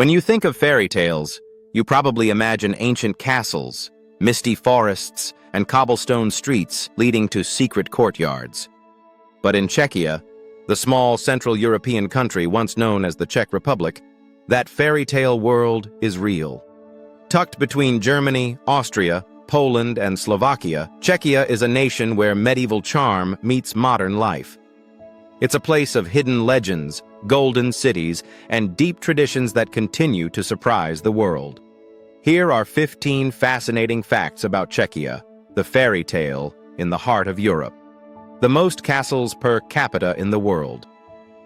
When you think of fairy tales, you probably imagine ancient castles, misty forests, and cobblestone streets leading to secret courtyards. But in Czechia, the small Central European country once known as the Czech Republic, that fairy tale world is real. Tucked between Germany, Austria, Poland, and Slovakia, Czechia is a nation where medieval charm meets modern life. It's a place of hidden legends, golden cities, and deep traditions that continue to surprise the world. Here are 15 fascinating facts about Czechia, the fairy tale in the heart of Europe. The most castles per capita in the world.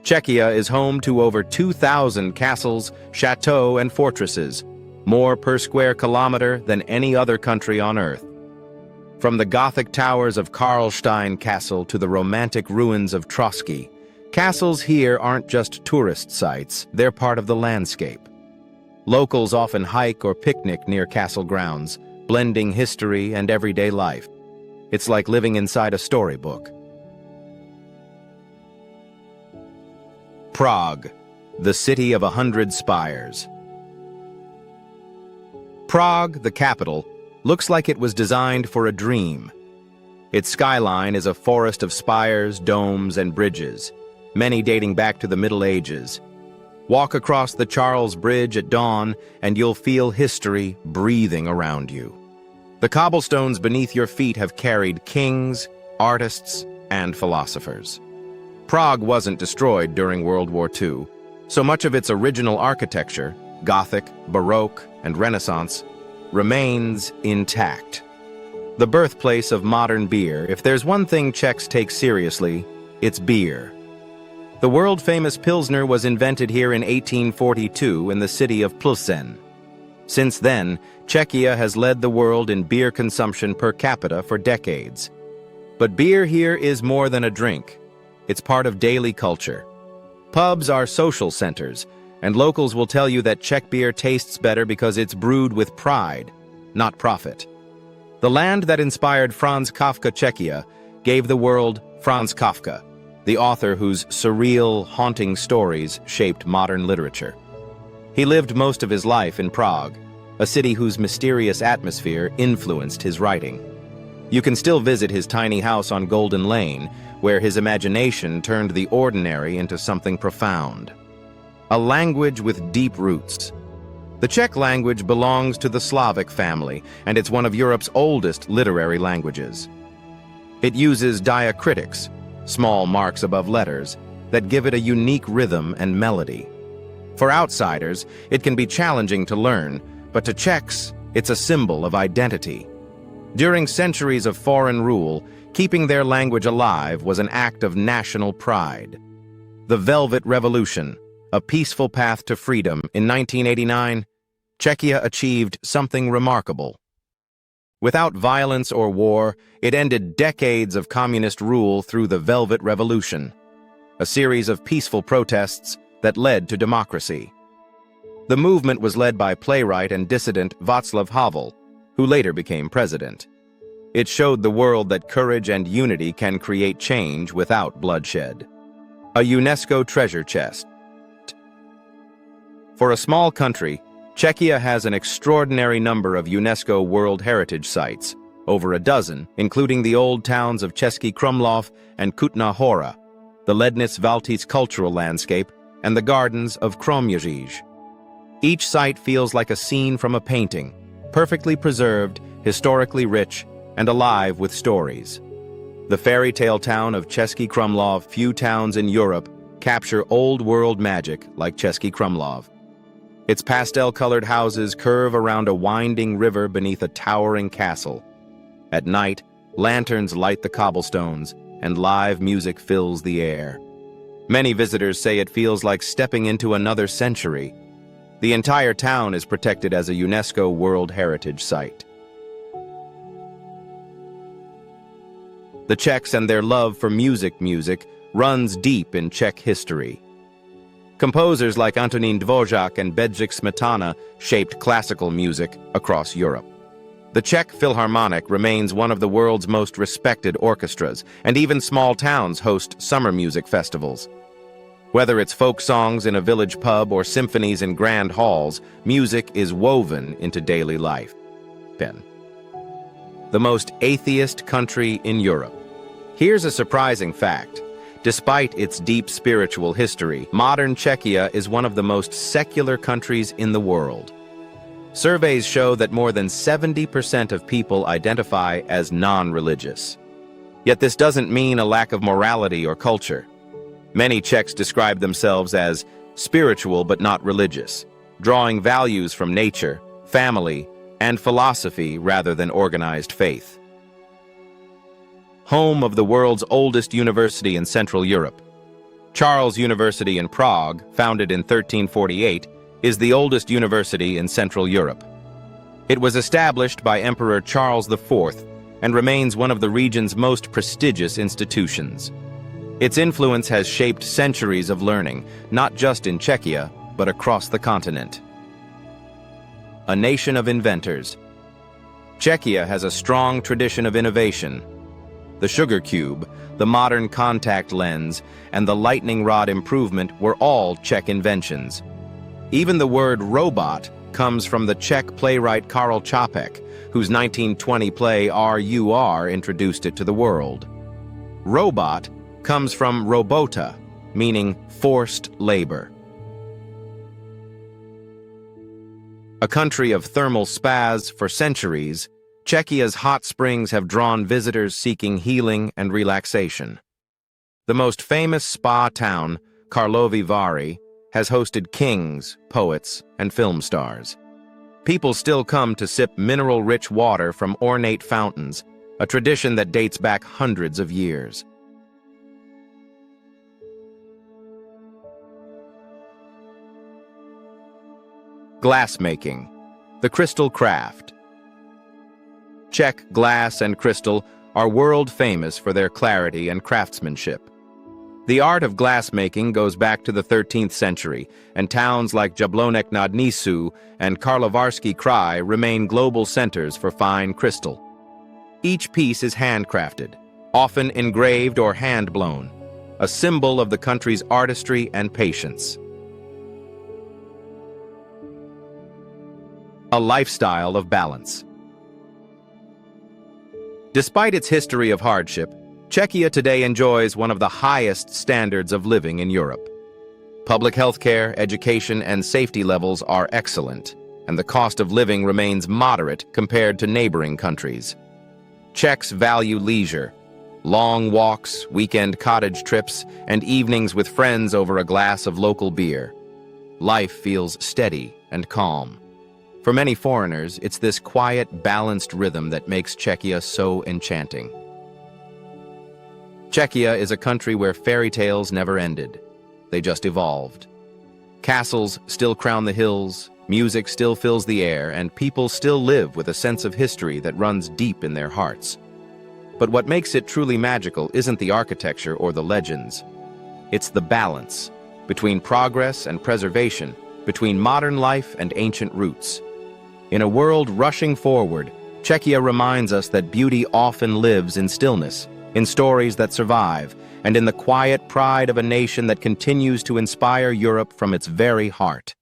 Czechia is home to over 2,000 castles, chateaux, and fortresses, more per square kilometer than any other country on Earth. From the Gothic towers of Karlstein Castle to the romantic ruins of Trotsky, castles here aren't just tourist sites, they're part of the landscape. Locals often hike or picnic near castle grounds, blending history and everyday life. It's like living inside a storybook. Prague, the city of 100 spires. Prague, the capital, looks like it was designed for a dream. Its skyline is a forest of spires, domes, and bridges, many dating back to the Middle Ages. Walk across the Charles Bridge at dawn, and you'll feel history breathing around you. The cobblestones beneath your feet have carried kings, artists, and philosophers. Prague wasn't destroyed during World War II, so much of its original architecture, Gothic, Baroque, and Renaissance, remains intact. The birthplace of modern beer, if there's one thing Czechs take seriously, it's beer. The world-famous Pilsner was invented here in 1842 in the city of Plzeň. Since then, Czechia has led the world in beer consumption per capita for decades. But beer here is more than a drink. It's part of daily culture. Pubs are social centers, and locals will tell you that Czech beer tastes better because it's brewed with pride, not profit. The land that inspired Franz Kafka Czechia gave the world Franz Kafka, the author whose surreal, haunting stories shaped modern literature. He lived most of his life in Prague, a city whose mysterious atmosphere influenced his writing. You can still visit his tiny house on Golden Lane, where his imagination turned the ordinary into something profound. A language with deep roots. The Czech language belongs to the Slavic family, and it's one of Europe's oldest literary languages. It uses diacritics, small marks above letters, that give it a unique rhythm and melody. For outsiders, it can be challenging to learn, but to Czechs, it's a symbol of identity. During centuries of foreign rule, keeping their language alive was an act of national pride. The Velvet Revolution, a peaceful path to freedom, in 1989, Czechia achieved something remarkable. Without violence or war, it ended decades of communist rule through the Velvet Revolution, a series of peaceful protests that led to democracy. The movement was led by playwright and dissident Václav Havel, who later became president. It showed the world that courage and unity can create change without bloodshed. A UNESCO treasure chest. For a small country, Czechia has an extraordinary number of UNESCO World Heritage Sites, over a dozen, including the old towns of Český Krumlov and Kutná Hora, the Lednice Valtice cultural landscape, and the gardens of Kroměříž. Each site feels like a scene from a painting, perfectly preserved, historically rich, and alive with stories. The fairy tale town of Český Krumlov, few towns in Europe capture old world magic like Český Krumlov. Its pastel-colored houses curve around a winding river beneath a towering castle. At night, lanterns light the cobblestones, and live music fills the air. Many visitors say it feels like stepping into another century. The entire town is protected as a UNESCO World Heritage Site. The Czechs and their love for music runs deep in Czech history. Composers like Antonín Dvořák and Bedřich Smetana shaped classical music across Europe. The Czech Philharmonic remains one of the world's most respected orchestras, and even small towns host summer music festivals. Whether it's folk songs in a village pub or symphonies in grand halls, music is woven into daily life. The most atheist country in Europe. Here's a surprising fact. Despite its deep spiritual history, modern Czechia is one of the most secular countries in the world. Surveys show that more than 70% of people identify as non-religious. Yet this doesn't mean a lack of morality or culture. Many Czechs describe themselves as spiritual but not religious, drawing values from nature, family, and philosophy rather than organized faith. Home of the world's oldest university in Central Europe. Charles University in Prague, founded in 1348, is the oldest university in Central Europe. It was established by Emperor Charles IV and remains one of the region's most prestigious institutions. Its influence has shaped centuries of learning, not just in Czechia, but across the continent. A nation of inventors. Czechia has a strong tradition of innovation. The sugar cube, the modern contact lens, and the lightning rod improvement were all Czech inventions. Even the word robot comes from the Czech playwright Karel Čapek, whose 1920 play R.U.R. introduced it to the world. Robot comes from robota, meaning forced labor. A country of thermal spas for centuries, Czechia's hot springs have drawn visitors seeking healing and relaxation. The most famous spa town, Karlovy Vary, has hosted kings, poets, and film stars. People still come to sip mineral-rich water from ornate fountains, a tradition that dates back hundreds of years. Glassmaking, the crystal craft. Czech glass and crystal are world-famous for their clarity and craftsmanship. The art of glassmaking goes back to the 13th century, and towns like Jablonec nad Nisou and Karlovarský kraj remain global centers for fine crystal. Each piece is handcrafted, often engraved or hand-blown, a symbol of the country's artistry and patience. A lifestyle of balance. Despite its history of hardship, Czechia today enjoys one of the highest standards of living in Europe. Public health care, education, and safety levels are excellent, and the cost of living remains moderate compared to neighboring countries. Czechs value leisure, long walks, weekend cottage trips, and evenings with friends over a glass of local beer. Life feels steady and calm. For many foreigners, it's this quiet, balanced rhythm that makes Czechia so enchanting. Czechia is a country where fairy tales never ended. They just evolved. Castles still crown the hills, music still fills the air, and people still live with a sense of history that runs deep in their hearts. But what makes it truly magical isn't the architecture or the legends. It's the balance between progress and preservation, between modern life and ancient roots. In a world rushing forward, Czechia reminds us that beauty often lives in stillness, in stories that survive, and in the quiet pride of a nation that continues to inspire Europe from its very heart.